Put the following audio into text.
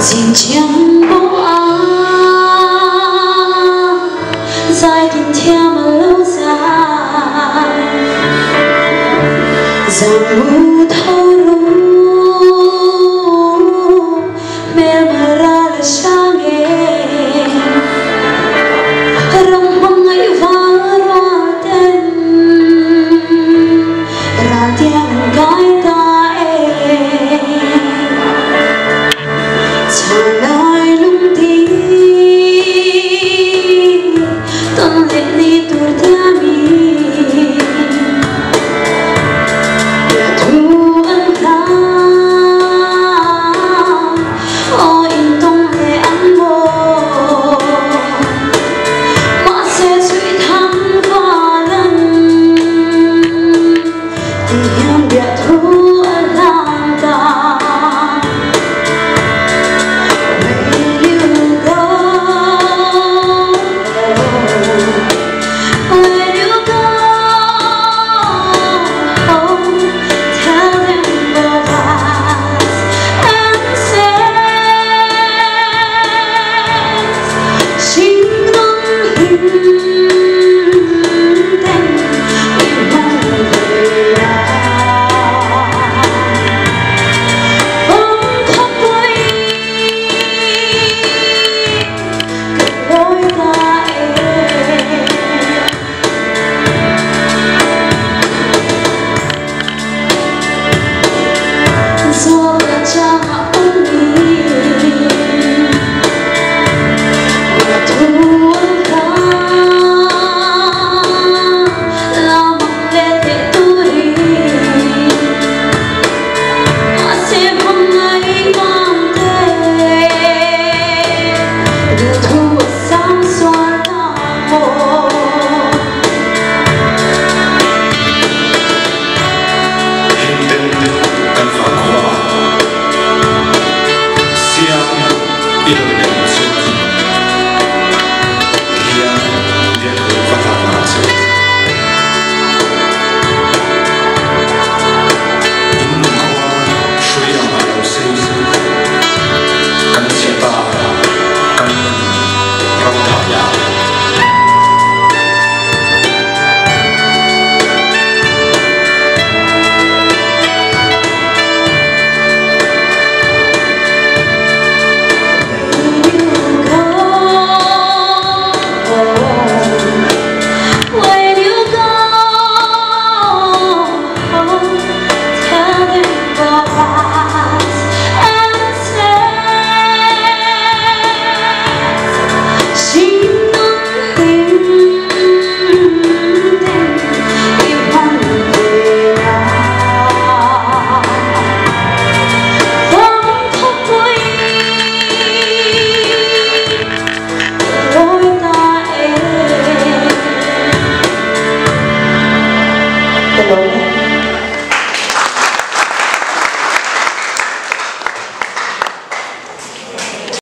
Dìm trong bóng áng dài tình theo mà lâu dài dòng mù thâu ru mel mà ra là sang em rong mong ngày vang loa tên ra tiếng gái ta em trả lời lung tí tâm lên đi tuổi ta mi để thu ân ta ôi in tông để ăn vô mà sẽ suy thắng và lần thì em biết thu ân làm ta. Hello.